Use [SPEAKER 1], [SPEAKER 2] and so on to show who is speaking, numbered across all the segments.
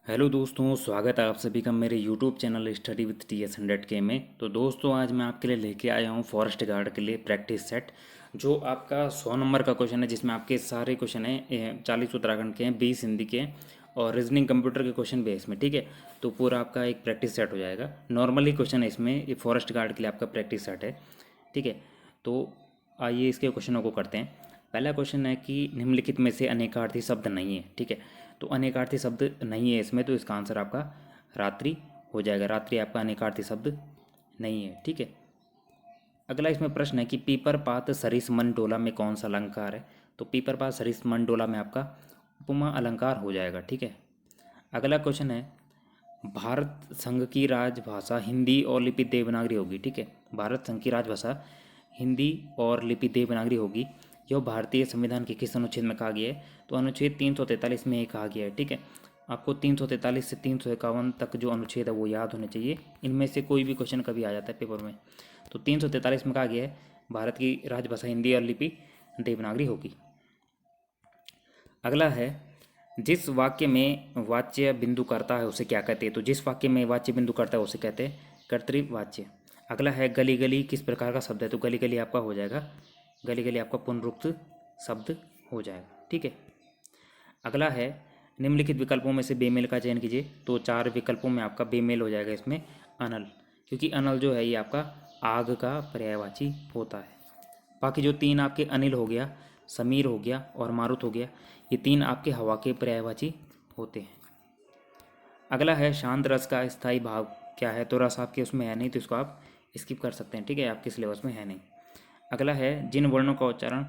[SPEAKER 1] Hello दोस्तों, स्वागत है आप सभी का मेरे YouTube channel study with TS100K में। तो दोस्तों, आज मैं आपके लिए लेके आया हूँ फॉरेस्ट गार्ड के लिए प्रैक्टिस सेट, जो आपका 100 नंबर का क्वेश्चन है, जिसमें आपके सारे क्वेश्चन हैं 40 उत्तराखंड के हैं, 20 हिंदी के हैं और रीजनिंग कंप्यूटर के क्वेश्चन भी है इसमें। ठीक है, तो पूरा आपका एक प्रैक्टिस सेट हो जाएगा। नॉर्मली क्वेश्चन है इसमें, ये फॉरेस्ट गार्ड के लिए आपका प्रैक्टिस सेट है। ठीक है, तो आइए इसके क्वेश्चनों को करते हैं। पहला क्वेश्चन है कि निम्नलिखित में से अनेकार्थी शब्द नहीं है। ठीक है, तो अनेकार्थी शब्द नहीं है इसमें, तो इसका आंसर आपका रात्रि हो जाएगा। रात्रि आपका अनेकार्थी शब्द नहीं है। ठीक है, अगला इसमें प्रश्न है कि पीपर पात सरिस मन डोला में कौन सा अलंकार है। तो पीपर पात सरिस मन डोला में आपका उपमा अलंकार हो जाएगा। ठीक है, अगला क्वेश्चन है भारत संघ की राजभाषा हिंदी और लिपि देवनागरी होगी। ठीक है, भारत संघ की राजभाषा हिंदी और लिपि देवनागरी होगी। यह भारतीय संविधान के किस अनुच्छेद में कहा गया है। तो अनुच्छेद 343 में ये कहा गया है। ठीक है, आपको 343 से 351 तक जो अनुच्छेद है वो याद होने चाहिए। इनमें से कोई भी क्वेश्चन कभी आ जाता है पेपर में। तो 343 में कहा गया है भारत की राजभाषा हिंदी और लिपि देवनागरी होगी। अगला है जिस वाक्य में वाच्य बिंदु करता है उसे क्या कहते हैं। तो जिस वाक्य में वाच्य बिंदु करता है उसे कहते हैं कर्तृवाच्य। अगला है गली गली किस प्रकार का शब्द है। तो गली गली आपका हो जाएगा, गली गली आपका पुनरुक्त शब्द हो जाएगा। ठीक है, अगला है निम्नलिखित विकल्पों में से बेमेल का चयन कीजिए। तो 4 विकल्पों में आपका बेमेल हो जाएगा इसमें अनल, क्योंकि अनल जो है ये आपका आग का पर्यायवाची होता है। बाकी जो 3 आपके अनिल हो गया, समीर हो गया और मारुत हो गया, ये 3 आपके हवा के पर्यायवाची होते हैं। अगला है शांत रस का स्थायी भाव क्या है। तो रस आपके उसमें है नहीं, तो इसको आप स्किप कर सकते हैं। ठीक है, आपके सिलेबस में है नहीं। अगला है जिन वर्णों का उच्चारण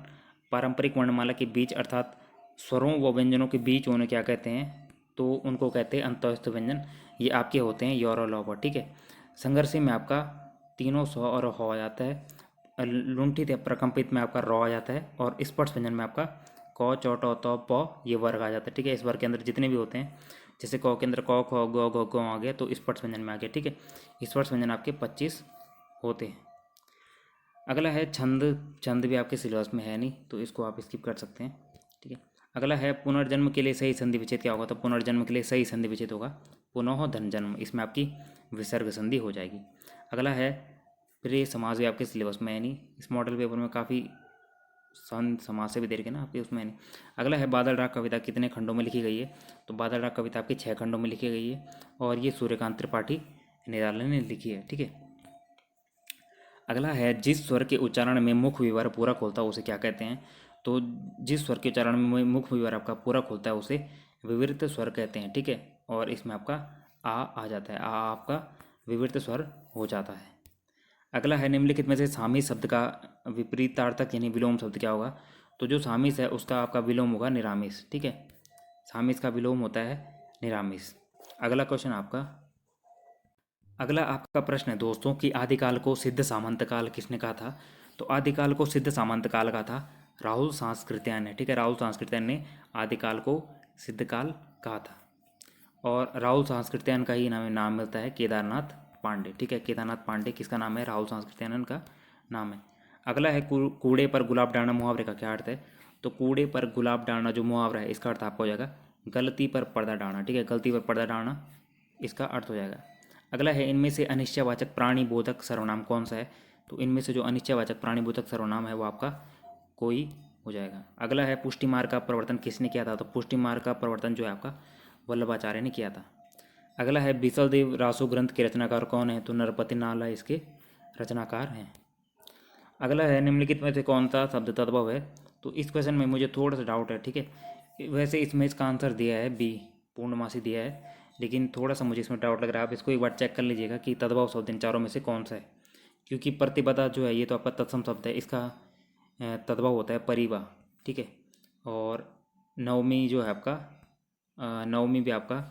[SPEAKER 1] पारंपरिक वर्णमाला के बीच अर्थात स्वरों व व्यंजनों के बीच होने क्या कहते हैं। तो उनको कहते हैं अंतःस्थ व्यंजन। ये आपके होते हैं योर और लौबर। ठीक है, संघर्षी में आपका तीनों स्व और हो आ जाता है। लुंठित या प्रकंपित में आपका रॉ आ जाता है और स्पर्श व्यंजन में आपका क चौ टौ तौ प ये वर्ग आ जाता है। ठीक है, इस वर्ग के अंदर जितने भी होते हैं, जैसे क के अंदर क ख ग घ ग आ गया तो स्पर्श व्यंजन में आ गया। ठीक है, स्पर्श व्यंजन आपके 25 होते हैं। अगला है छंद। छंद भी आपके सिलेबस में है नहीं, तो इसको आप स्किप कर सकते हैं। ठीक है, अगला है पुनर्जन्म के लिए सही संधि विच्छेद क्या होगा। तो पुनर्जन्म के लिए सही संधि विच्छेद होगा पुनः धन जन्म, इसमें आपकी विसर्ग संधि हो जाएगी। अगला है प्रिय समाज भी आपके सिलेबस में है नहीं, इस मॉडल पेपर में काफ़ी समाज से भी दे रखे ना आपके, उसमें नहीं। अगला है बादल राग कविता कितने खंडों में लिखी गई है। तो बादल राग कविता आपकी 6 खंडों में लिखी गई है और ये सूर्यकांत त्रिपाठी निराला ने लिखी है। ठीक है, अगला है जिस स्वर के उच्चारण में मुख विवर पूरा खोलता है उसे क्या कहते हैं। तो जिस स्वर के उच्चारण में मुख विवर आपका पूरा खोलता है उसे विवृत स्वर कहते हैं। ठीक है, और इसमें आपका आ जाता है, आ आपका विवृत स्वर हो जाता है। अगला है निम्नलिखित में से सामी शब्द का विपरीतार्थक यानी विलोम शब्द क्या होगा। तो जो सामिस है उसका आपका विलोम होगा निरामिस। ठीक है, सामिस का विलोम होता है निरामिस। अगला क्वेश्चन आपका, अगला आपका प्रश्न है दोस्तों कि आदिकाल को सिद्ध सामंत काल किसने कहा था। तो आदिकाल को सिद्ध सामंत काल का था राहुल सांस्कृत्यायन ने। ठीक है, राहुल सांस्कृत्यायन ने आदिकाल को सिद्ध काल कहा था और राहुल सांस्कृत्यायन का ही नाम मिलता है केदारनाथ पांडे। ठीक है, केदारनाथ पांडे किसका नाम है, राहुल सांस्कृत्यायन का नाम है। अगला है कूड़े पर गुलाब डालना मुहावरे का क्या अर्थ है। तो कूड़े पर गुलाब डालना जो मुहावरा है इसका अर्थ आपका हो जाएगा गलती पर पर्दा डालना। ठीक है, गलती पर पर्दा डालना इसका अर्थ हो जाएगा। अगला है इनमें से अनिश्चयवाचक प्राणीबोधक सर्वनाम कौन सा है। तो इनमें से जो अनिश्चयवाचक प्राणीबोधक सर्वनाम है वो आपका कोई हो जाएगा। अगला है पुष्टि मार्ग का प्रवर्तन किसने किया था। तो पुष्टि मार्ग का प्रवर्तन जो है आपका वल्लभाचार्य ने किया था। अगला है बीसलदेव रासो ग्रंथ के रचनाकार कौन है। तो नरपति नाला इसके रचनाकार हैं। अगला है निम्नलिखित में से कौन सा शब्द तद्भव है। तो इस क्वेश्चन में मुझे थोड़ा सा डाउट है। ठीक है, वैसे इसमें इसका आंसर दिया है बी, पूर्णमासी दिया है, लेकिन थोड़ा सा मुझे इसमें डाउट लग रहा है। आप इसको एक बार चेक कर लीजिएगा कि तद्भव शब्द इन चारों में से कौन सा है, क्योंकि प्रतिपदा जो है ये तो आपका तत्सम शब्द है, इसका तद्भव होता है परिवा। ठीक है, और नवमी जो है आपका नवमी भी आपका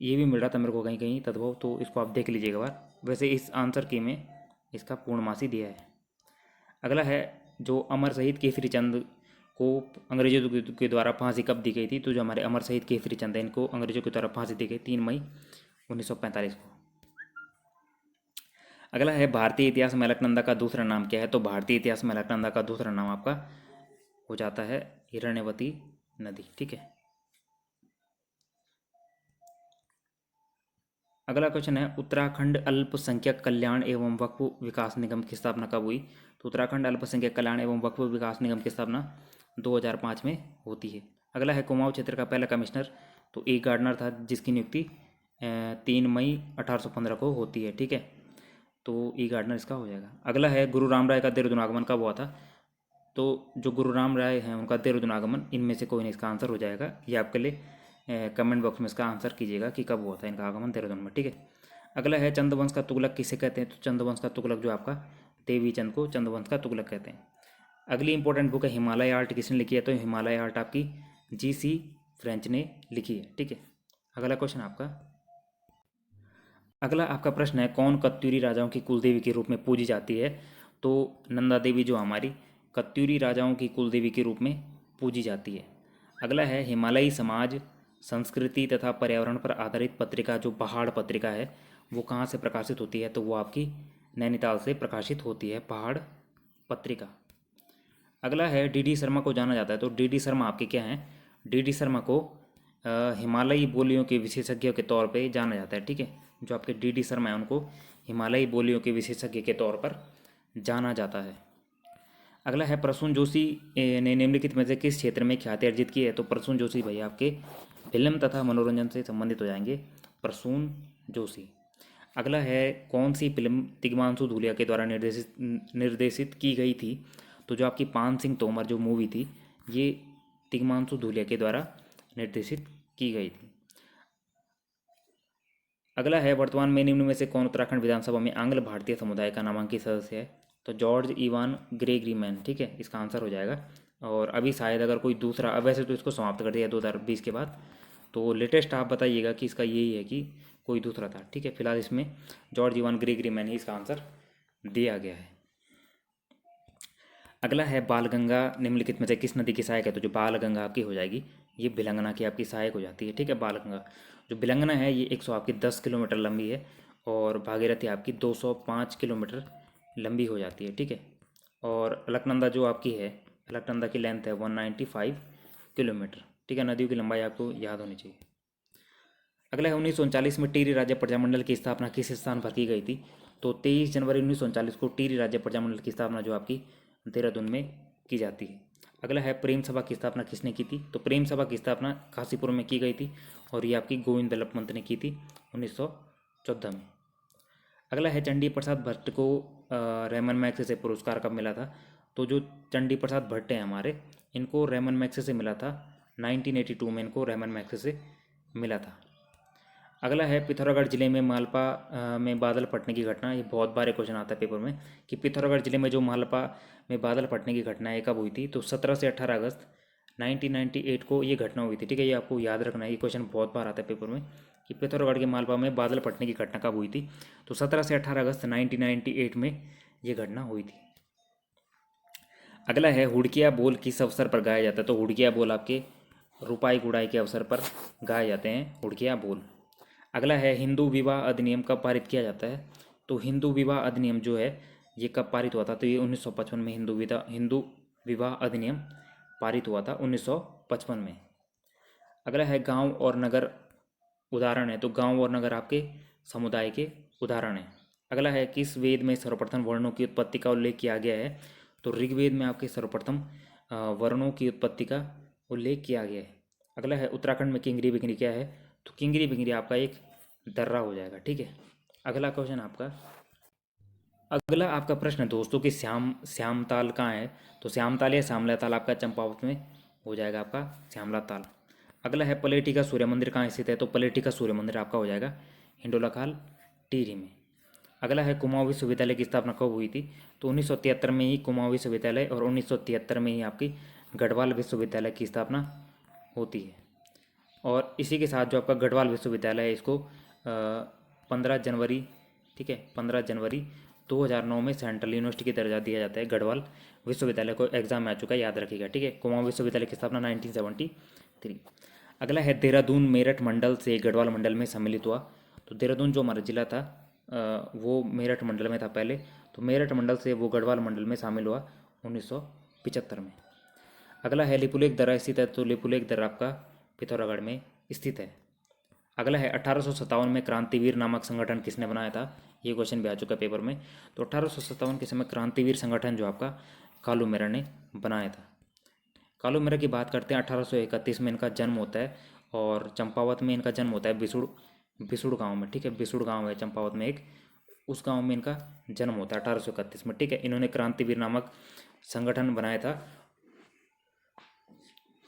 [SPEAKER 1] ये भी मिल रहा था मेरे को कहीं कहीं तद्भव, तो इसको आप देख लीजिएगा बार। वैसे इस आंसर की में इसका पूर्णमासी दिया है। अगला है जो अमर शहीद केसरी चंद को अंग्रेजों के द्वारा फांसी कब दी गई थी। तो जो हमारे अमर शहीद केसरी चंद है इनको अंग्रेजों के द्वारा फांसी दी गई 3 मई 1945 को। अगला है भारतीय इतिहास में अलकनंदा का दूसरा नाम क्या है। तो भारतीय इतिहास में अलकनंदा का दूसरा नाम आपका हो जाता है हिरण्यवती नदी। ठीक है, अगला क्वेश्चन है उत्तराखंड अल्पसंख्यक कल्याण एवं वक्फ विकास निगम की स्थापना कब हुई? तो उत्तराखंड अल्पसंख्यक कल्याण एवं वक्फ विकास निगम की स्थापना 2005 में होती है। अगला है कुमाऊं क्षेत्र का पहला कमिश्नर, तो ए गार्डनर था, जिसकी नियुक्ति 3 मई 1815 को होती है। ठीक है, तो ई गार्डनर इसका हो जाएगा। अगला है गुरु राम राय का देहरादून आगमन कब हुआ था? तो जो गुरु राम राय हैं उनका देहरादून आगमन, इनमें से कोई नहीं इसका आंसर हो जाएगा। ये आपके लिए कमेंट बॉक्स में इसका आंसर कीजिएगा कि कब हुआ था इनका आगमन देहरादून में। ठीक है, अगला है चंद्रवंश का तुगलक किसे कहते हैं? तो चंद्रवंश का तुगलक जो आपका देवी चंद को चंद्रवंश का तुगलक कहते हैं। अगली इंपॉर्टेंट बुक है हिमालय आर्ट, किसने लिखी है? तो हिमालय आर्ट आपकी जी.सी. फ्रेंच ने लिखी है। ठीक है, अगला क्वेश्चन आपका, अगला आपका प्रश्न है कौन कत्यूरी राजाओं की कुलदेवी के रूप में पूजी जाती है? तो नंदा देवी जो हमारी कत्यूरी राजाओं की कुलदेवी के रूप में पूजी जाती है। अगला है हिमालयी समाज, संस्कृति तथा पर्यावरण पर आधारित पत्रिका जो पहाड़ पत्रिका है वो कहाँ से प्रकाशित होती है? तो वो आपकी नैनीताल से प्रकाशित होती है पहाड़ पत्रिका। अगला है डी शर्मा को जाना जाता है, तो डी शर्मा आपके क्या हैं? डी शर्मा को हिमालयी बोलियों के विशेषज्ञ के तौर पे जाना जाता है। ठीक है, जो आपके डी शर्मा है उनको हिमालयी बोलियों के विशेषज्ञ के तौर पर जाना जाता है। अगला है प्रसून जोशी ने निम्नलिखित में से किस क्षेत्र में ख्याति अर्जित की है? तो प्रसून जोशी भाई आपके फिल्म तथा मनोरंजन से संबंधित हो जाएंगे, प्रसून जोशी। अगला है कौन सी फिल्म तिग्मांशु धूलिया के द्वारा निर्देशित की गई थी? तो जो आपकी पान सिंह तोमर जो मूवी थी ये तिग्मांशु धूलिया के द्वारा निर्देशित की गई थी। अगला है वर्तमान में निम्न में से कौन उत्तराखंड विधानसभा में आंग्ल भारतीय समुदाय का नामांकित सदस्य है? तो जॉर्ज इवान ग्रेगरी मैन। ठीक है, इसका आंसर हो जाएगा। और अभी शायद अगर कोई दूसरा, अब वैसे तो इसको समाप्त कर दिया 2020 के बाद, तो लेटेस्ट आप बताइएगा कि इसका यही है कि कोई दूसरा था। ठीक है, फिलहाल इसमें जॉर्ज इवान ग्रेगरी मैन ही इसका आंसर दिया गया है। अगला है बालगंगा निम्नलिखित में से किस नदी की सहायक है? तो जो बालगंगा आपकी हो जाएगी ये भिलंगना की आपकी सहायक हो जाती है। ठीक है, बालगंगा जो भिलंगना है ये 110 किलोमीटर लंबी है और भागीरथी आपकी 205 किलोमीटर लंबी हो जाती है। ठीक है, और अलकनंदा जो आपकी है, अलकनंदा की लेंथ है 195 किलोमीटर। ठीक है, नदियों की लंबाई आपको याद होनी चाहिए। अगला है 1939 में टिहरी राज्य प्रजामंडल की स्थापना किस स्थान पर की गई थी? तो 23 जनवरी 1939 को टिहरी राज्य प्रजामंडल की स्थापना जो आपकी देहरादून में की जाती है। अगला है प्रेम सभा की स्थापना किसने की थी? तो प्रेम सभा की स्थापना काशीपुर में की गई थी और ये आपकी गोविंद बल्लभ पंत ने की थी 1914 में। अगला है चंडी प्रसाद भट्ट को रेमन मैग्सेसे से पुरस्कार कब मिला था? तो जो चंडी प्रसाद भट्ट हैं हमारे, इनको रेमन मैग्सेसे से मिला था 1982 में, इनको रेमन मैग्सेसे से मिला था। अगला है पिथौरागढ़ जिले में मालपा में बादल फटने की घटना, ये बहुत बार क्वेश्चन आता है पेपर में कि पिथौरागढ़ जिले में जो मालपा में बादल फटने की घटना है कब हुई थी? तो 17 से 18 अगस्त 1998 को ये घटना हुई थी। ठीक है, ये आपको याद रखना है, ये क्वेश्चन बहुत बार आता है पेपर में कि पिथौरागढ़ के मालपा में बादल फटने की घटना कब हुई थी? तो 17 से 18 अगस्त 1998 में ये घटना हुई थी। अगला है हुड़किया बोल किस अवसर पर गाया जाता है? तो हुड़किया बोल आपके रुपाई गुड़ाई के अवसर पर गाए जाते हैं हुड़किया बोल। अगला है हिंदू विवाह अधिनियम कब पारित किया जाता है? तो हिंदू विवाह अधिनियम जो है ये कब पारित हुआ था? तो ये 1955 में हिंदू विवाह अधिनियम पारित हुआ था 1955 में। अगला है गांव और नगर उदाहरण है, तो गांव और नगर आपके समुदाय के उदाहरण हैं। अगला है किस वेद में सर्वप्रथम वर्णों की उत्पत्ति का उल्लेख किया गया है? तो ऋग्वेद में आपके सर्वप्रथम वर्णों की उत्पत्ति का उल्लेख किया गया है। अगला है उत्तराखंड में किंगरी बिकरी क्या है? तो किंगरी बिकरी आपका एक दर्रा हो जाएगा। ठीक है, अगला क्वेश्चन आपका, अगला आपका प्रश्न है दोस्तों कि श्यामताल कहाँ है? तो श्यामताल या श्यामला ताल आपका चंपावत में हो जाएगा आपका श्यामला ताल। अगला है पलेटी का सूर्य मंदिर कहाँ स्थित है? तो पलेटी का सूर्य मंदिर आपका हो जाएगा हिंडोलाखाल टिहरी में। अगला है कुमाऊं विश्वविद्यालय की स्थापना कब हुई थी? तो 1973 में ही कुमाऊं विश्वविद्यालय और 1973 में ही आपकी गढ़वाल विश्वविद्यालय की स्थापना होती है। और इसी के साथ जो आपका गढ़वाल विश्वविद्यालय है इसको 15 जनवरी, ठीक है, 15 जनवरी 2009 में सेंट्रल यूनिवर्सिटी की दर्जा दिया जाता है। गढ़वाल विश्वविद्यालय को एग्जाम में आ चुका है, याद रखिएगा। ठीक है, कुमाऊं विश्वविद्यालय की स्थापना 1973। अगला है देहरादून मेरठ मंडल से गढ़वाल मंडल में सम्मिलित हुआ। तो देहरादून जो हमारा जिला था वो मेरठ मंडल में था पहले, तो मेरठ मंडल से वो गढ़वाल मंडल में शामिल हुआ 1975 में। अगला है लिपुलेख दर्रा स्थित है? तो लिपुलेख दर्रा आपका पिथौरागढ़ में स्थित है। अगला है 1857 में क्रांतिवीर नामक संगठन किसने बनाया था, ये क्वेश्चन भी आ चुका है पेपर में। तो 1857 के समय क्रांतिवीर संगठन जो आपका कालू मेरा ने बनाया था। कालू मेरा की बात करते हैं, 1831 में इनका जन्म होता है और चंपावत में इनका जन्म होता है, बिसुड़ बिसुड़ गांव में, ठीक है। बिसुड़ गांव है चंपावत में एक, उस गांव में इनका जन्म होता है 1831 में, ठीक है। इन्होंने क्रांतिवीर नामक संगठन बनाया था।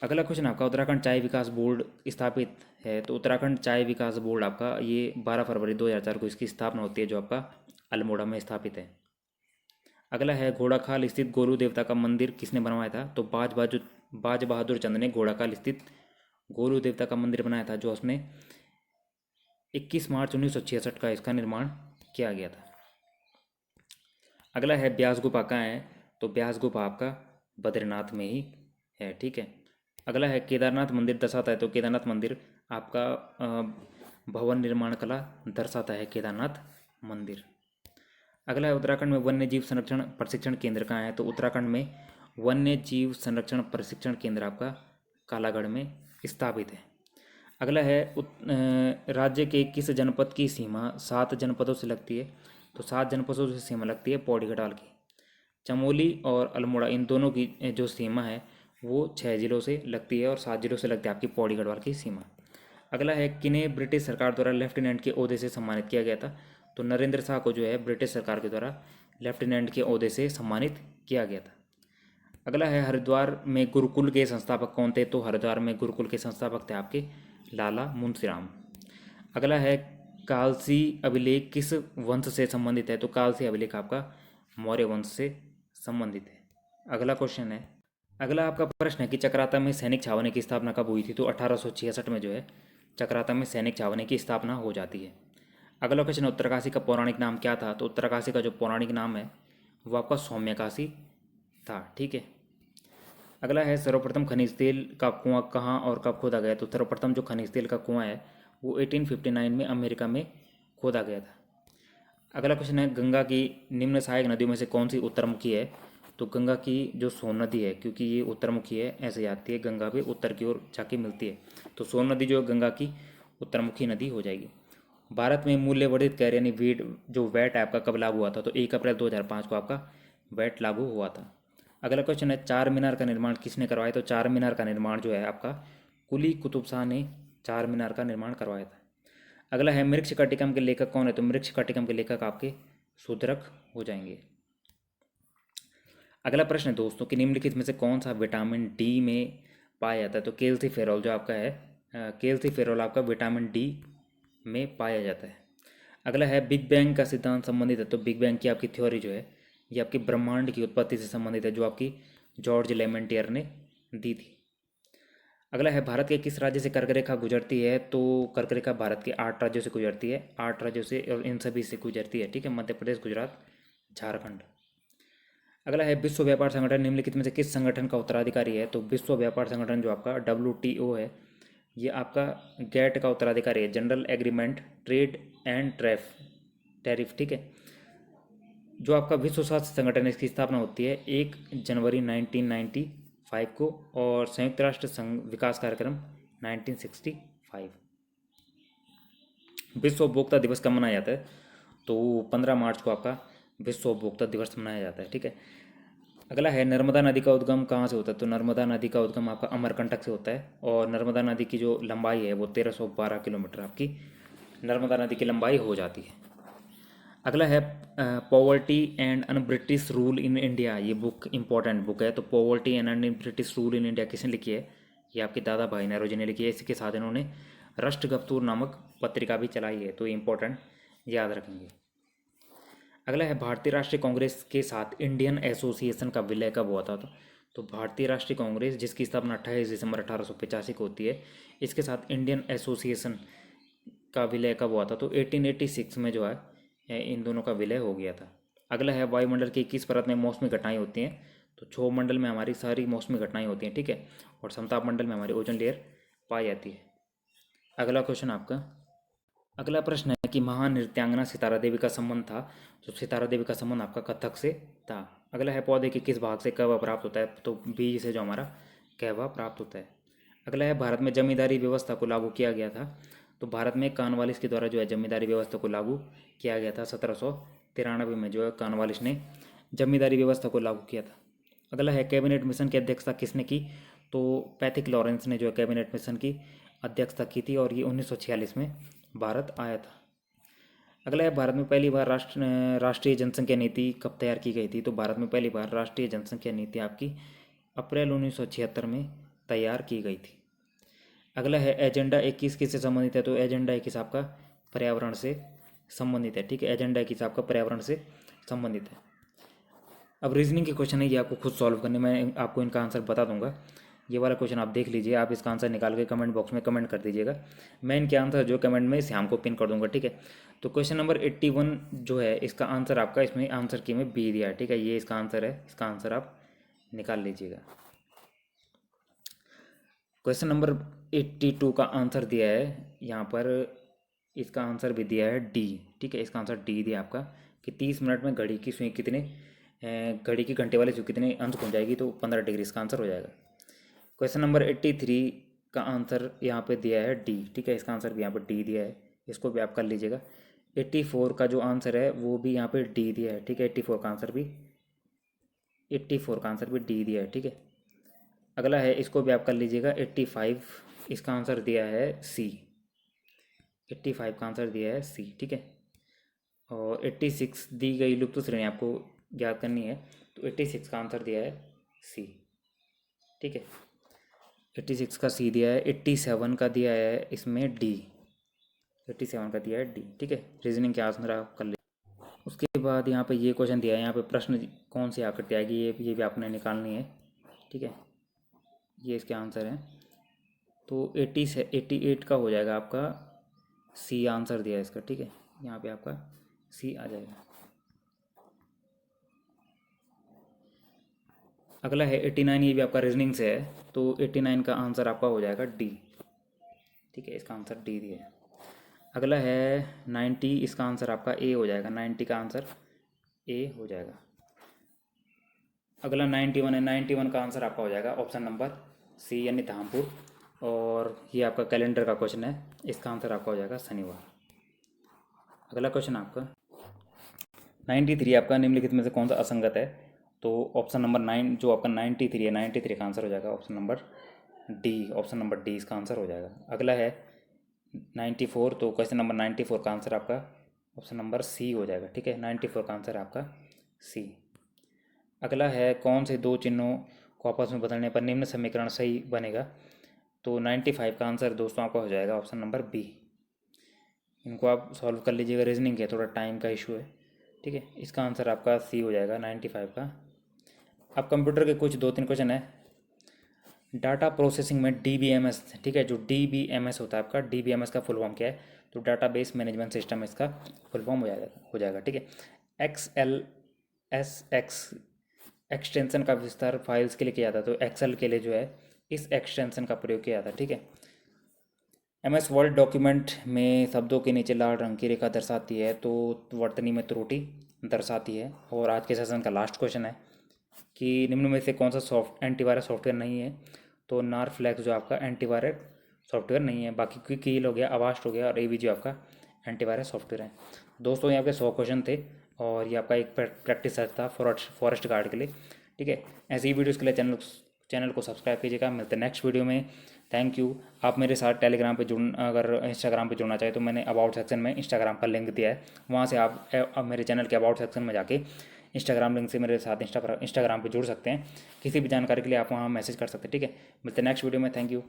[SPEAKER 1] अगला क्वेश्चन आपका, उत्तराखंड चाय विकास बोर्ड स्थापित है। तो उत्तराखंड चाय विकास बोर्ड आपका ये 12 फरवरी 2004 को इसकी स्थापना होती है, जो आपका अल्मोड़ा में स्थापित है। अगला है, घोड़ाखाल स्थित गोरू देवता का मंदिर किसने बनवाया था। तो बाज बहादुर चंद ने घोड़ाखाल स्थित गोरू देवता का मंदिर बनाया था, जो उसने 21 मार्च 1966 का इसका निर्माण किया गया था। अगला है, ब्यास गुफा कहाँ है। तो ब्यास गुफा आपका बद्रीनाथ में ही है, ठीक है। अगला है, केदारनाथ मंदिर दर्शाता है। तो केदारनाथ मंदिर आपका भवन निर्माण कला दर्शाता है केदारनाथ मंदिर। अगला है, उत्तराखंड में वन्य जीव संरक्षण प्रशिक्षण केंद्र कहाँ है। तो उत्तराखंड में वन्य जीव संरक्षण प्रशिक्षण केंद्र आपका कालागढ़ में स्थापित है। अगला है, राज्य के किस जनपद की सीमा 7 जनपदों से लगती है। तो 7 जनपदों से सीमा लगती है पौड़ी गढ़वाल की। चमोली और अल्मोड़ा इन दोनों की जो सीमा है वो 6 जिलों से लगती है और 7 जिलों से लगती है आपकी पौड़ी गढ़वाल की सीमा। अगला है, किन्हें ब्रिटिश सरकार द्वारा लेफ्टिनेंट के ओहदे से सम्मानित किया गया था। तो नरेंद्र शाह को जो है ब्रिटिश सरकार के द्वारा लेफ्टिनेंट के ओहदे से सम्मानित किया गया था। अगला है, हरिद्वार में गुरुकुल के संस्थापक कौन थे। तो हरिद्वार में गुरुकुल के संस्थापक थे आपके लाला मुंशीराम। अगला है, कालसी अभिलेख किस वंश से संबंधित है। तो कालसी अभिलेख आपका मौर्य वंश से संबंधित है। अगला क्वेश्चन है, अगला आपका प्रश्न है कि चक्राता में सैनिक छावनी की स्थापना कब हुई थी। तो 1866 में जो है चक्राता में सैनिक छावनी की स्थापना हो जाती है। अगला क्वेश्चन है, उत्तरकाशी का पौराणिक नाम क्या था। तो उत्तरकाशी का जो पौराणिक नाम है वो आपका सौम्यकाशी था, ठीक है। अगला है, सर्वप्रथम खनिज तेल का कुआं कहाँ और कब खोदा गया। तो सर्वप्रथम जो खनिज तेल का कुआं है वो 1859 में अमेरिका में खोदा गया था। अगला क्वेश्चन है, गंगा की निम्न सहायक नदियों में से कौन सी उत्तरमुखी है। तो गंगा की जो सोन नदी है, क्योंकि ये उत्तरमुखी है ऐसे आती है, गंगा पे उत्तर की ओर जाके मिलती है, तो सोन नदी जो है गंगा की उत्तरमुखी नदी हो जाएगी। भारत में मूल्य वर्धित कर यानी वीट जो वैट आपका कब लागू हुआ था। तो 1 अप्रैल 2005 को आपका वैट लागू हुआ था। अगला क्वेश्चन है, चार मीनार का निर्माण किसने करवाया। तो चार मीनार का निर्माण जो है आपका कुली कुतुब शाह ने चार मीनार का निर्माण करवाया था। अगला है, मृक्ष कटिकम के लेखक कौन है। तो मृक्ष कटिकम के लेखक आपके शूद्रक हो जाएंगे। अगला प्रश्न है दोस्तों कि निम्नलिखित में से कौन सा विटामिन डी में पाया जाता है। तो कैल्सीफेरॉल जो आपका है, कैल्सीफेरॉल आपका विटामिन डी में पाया जाता है। अगला है, बिग बैंग का सिद्धांत संबंधित है। तो बिग बैंग की आपकी थ्योरी जो है ये आपकी ब्रह्मांड की उत्पत्ति से संबंधित है, जो आपकी जॉर्ज लेमेंटियर ने दी थी। अगला है, भारत के किस राज्य से कर्क रेखा गुजरती है। तो कर्क रेखा भारत के 8 राज्यों से गुजरती है, 8 राज्यों से, और इन सभी से गुजरती है, ठीक है। मध्य प्रदेश, गुजरात, झारखंड। अगला है, विश्व व्यापार संगठन निम्नलिखित में से किस संगठन का उत्तराधिकारी है। तो विश्व व्यापार संगठन जो आपका WTO है ये आपका गैट का उत्तराधिकारी है, general agreement trade and tariff, ठीक है। जो आपका विश्व स्वास्थ्य संगठन है इसकी स्थापना होती है 1 जनवरी 1995 को, और संयुक्त राष्ट्र संघ विकास कार्यक्रम 1965। विश्व उपभोक्ता दिवस कब मनाया जाता है। तो 15 मार्च को आपका विश्व उपभोक्ता दिवस मनाया जाता है, ठीक है। अगला है, नर्मदा नदी का उद्गम कहाँ से होता है। तो नर्मदा नदी का उद्गम आपका अमरकंटक से होता है, और नर्मदा नदी की जो लंबाई है वो 1312 किलोमीटर आपकी नर्मदा नदी की लंबाई हो जाती है। अगला है, poverty and un British rule in India, ये बुक इंपॉर्टेंट बुक है। तो poverty and un British rule in India किसने लिखी है, ये आपके दादा भाई नौरोजी ने लिखी है। इसके साथ इन्होंने राष्ट्रगप्तूर नामक पत्रिका भी चलाई है, तो इंपॉर्टेंट याद रखेंगे। अगला है, भारतीय राष्ट्रीय कांग्रेस के साथ इंडियन एसोसिएशन का विलय कब हुआ था। तो भारतीय राष्ट्रीय कांग्रेस जिसकी स्थापना 28 दिसंबर 1885 को होती है, इसके साथ इंडियन एसोसिएशन का विलय कब हुआ था। तो 1886 में जो है इन दोनों का विलय हो गया था। अगला है, वायुमंडल की किस परत में मौसमी घटनाएं होती हैं। तो क्षोभ मंडल में हमारी सारी मौसमी घटनाएं होती हैं, ठीक है, और समताप मंडल में हमारी ओजोन लेयर पाई जाती है। अगला क्वेश्चन आपका, अगला प्रश्न है कि महान नृत्यांगना सितारा देवी का संबंध था। तो सितारा देवी का संबंध आपका कथक से था। अगला है, पौधे के किस भाग से कहवा प्राप्त होता है। तो बीज से जो हमारा कहवा प्राप्त होता है। अगला है, भारत में जमींदारी व्यवस्था को लागू किया गया था। तो भारत में कॉर्नवालिस के द्वारा जो है जमींदारी व्यवस्था को लागू किया गया था 1793 में जो है कॉर्नवालिस ने जमींदारी व्यवस्था को लागू किया था। अगला है कैबिनेट मिशन की अध्यक्षता किसने की, तो पैथिक लॉरेंस ने जो है कैबिनेट मिशन की अध्यक्षता की थी और ये 1946 में भारत आया था। अगला है भारत में पहली बार राष्ट्रीय जनसंख्या नीति कब तैयार की गई थी, तो भारत में पहली बार राष्ट्रीय जनसंख्या नीति आपकी अप्रैल 1976 में तैयार की गई थी। अगला है एजेंडा 21 किससे संबंधित है, तो एजेंडा 21 आपका पर्यावरण से संबंधित है। ठीक है, एजेंडा 21 आपका पर्यावरण से संबंधित है। अब रीजनिंग के क्वेश्चन है, ये आपको खुद सॉल्व करने, मैं आपको इनका आंसर बता दूंगा। ये वाला क्वेश्चन आप देख लीजिए, आप इसका आंसर निकाल के कमेंट बॉक्स में कमेंट कर दीजिएगा। मैं इनके आंसर जो कमेंट में शाम को पिन कर दूंगा। ठीक है, तो क्वेश्चन नंबर 81 जो है इसका आंसर आपका इसमें आंसर की में बी दिया है। ठीक है, ये इसका आंसर है, इसका आंसर आप निकाल लीजिएगा। क्वेश्चन नंबर 82 का आंसर दिया है यहाँ पर, इसका आंसर भी दिया है डी। ठीक है, इसका आंसर डी दिया आपका कि 30 मिनट में घड़ी की सुई कितने घड़ी की घंटे वाली सुई कितने अंश घूम जाएगी, तो 15 डिग्री इसका आंसर हो जाएगा। क्वेश्चन नंबर 83 का आंसर यहाँ पे दिया है डी। ठीक है, इसका आंसर भी यहाँ पर डी दिया है, इसको भी आप कर लीजिएगा। 84 का जो आंसर है वो भी यहाँ पे डी दिया है। ठीक है, 84 का आंसर भी डी दिया है। ठीक है, अगला है, इसको भी आप कर लीजिएगा। 85 इसका आंसर दिया है सी। 85 का आंसर दिया है सी। ठीक है, और 86 दी गई लुप्त श्रेणी आपको याद करनी है, तो 86 का आंसर दिया है सी। ठीक है, 86 का सी दिया है। 87 का दिया है इसमें डी, 87 का दिया है डी। ठीक है, रीजनिंग के आंसर आप कर ले। उसके बाद यहाँ पे ये क्वेश्चन दिया है, यहाँ पे प्रश्न कौन सी आकृति आएगी, ये भी आपने निकालनी है। ठीक है, ये इसके आंसर हैं, तो 80 से 88 का हो जाएगा आपका सी आंसर दिया है इसका। ठीक है, यहाँ पे आपका सी आ जाएगा। अगला है 89, ये भी आपका रीजनिंग से है, तो 89 का आंसर आपका हो जाएगा डी। ठीक है, इसका आंसर डी दिया है। अगला है 90, इसका आंसर आपका ए हो जाएगा। 90 का आंसर ए हो जाएगा। अगला 91 है, 91 का आंसर आपका हो जाएगा ऑप्शन नंबर सी यानी धामपुर, और ये आपका कैलेंडर का क्वेश्चन है, इसका आंसर आपका हो जाएगा शनिवार। अगला क्वेश्चन आपका 93 आपका निम्नलिखित में से कौन सा असंगत है, तो ऑप्शन नंबर 9 जो आपका 93 है, 93 का आंसर हो जाएगा option number D. Option number D इसका आंसर हो जाएगा। अगला है 94, तो क्वेश्चन नंबर 94 का आंसर आपका ऑप्शन नंबर सी हो जाएगा। ठीक है, 94 का आंसर आपका सी। अगला है, कौन से दो चिन्हों को आपस में बदलने पर निम्न समीकरण सही बनेगा, तो 95 का आंसर दोस्तों आपका हो जाएगा ऑप्शन नंबर बी। इनको आप सॉल्व कर लीजिएगा, रीजनिंग है, थोड़ा टाइम का इशू है। ठीक है, इसका आंसर आपका सी हो जाएगा 95 का। अब कंप्यूटर के कुछ 2-3 क्वेश्चन है। डाटा प्रोसेसिंग में DBMS, ठीक है, जो DBMS होता है आपका, DBMS का फुल फॉर्म क्या है, तो डाटाबेस मैनेजमेंट सिस्टम इसका फुल फॉर्म हो जाएगा। ठीक है, XLSX एक्सटेंशन का विस्तार फाइल्स के लिए किया जाता है, तो एक्सेल के लिए जो है इस एक्सटेंशन का प्रयोग किया जाता है। ठीक है, MS वर्ड डॉक्यूमेंट में शब्दों के नीचे लाल रंग की रेखा दर्शाती है, तो वर्तनी में त्रुटि दर्शाती है। और आज के सेशन का लास्ट क्वेश्चन है कि निम्न में से कौन सा एंटीवायरस सॉफ्टवेयर नहीं है, तो नारफ्लेक्स जो आपका एंटीवायरस सॉफ्टवेयर नहीं है। बाकी क्विक हील हो गया, अवास्ट हो गया, और AVG आपका एंटीवायरस सॉफ्टवेयर है। दोस्तों ये आपके 100 क्वेश्चन थे, और ये आपका एक प्रैक्टिस सेट था फॉरेस्ट गार्ड के लिए। ठीक है, ऐसी ही वीडियोज़ के लिए चैनल को सब्सक्राइब कीजिएगा। मिलते हैं नेक्स्ट वीडियो में। Thank you. आप मेरे साथ टेलीग्राम पे अगर इंस्टाग्राम पे जुड़ना चाहे तो मैंने अबाउट सेक्शन में इंस्टाग्राम का लिंक दिया है, वहाँ से आप मेरे चैनल के अबाउट सेक्शन में जाके इंस्टाग्राम लिंक से मेरे साथ इंस्टाग्राम पे जुड़ सकते हैं। किसी भी जानकारी के लिए आप वहाँ मैसेज कर सकते हैं। ठीक है, मिलते हैं नेक्स्ट वीडियो में। Thank you.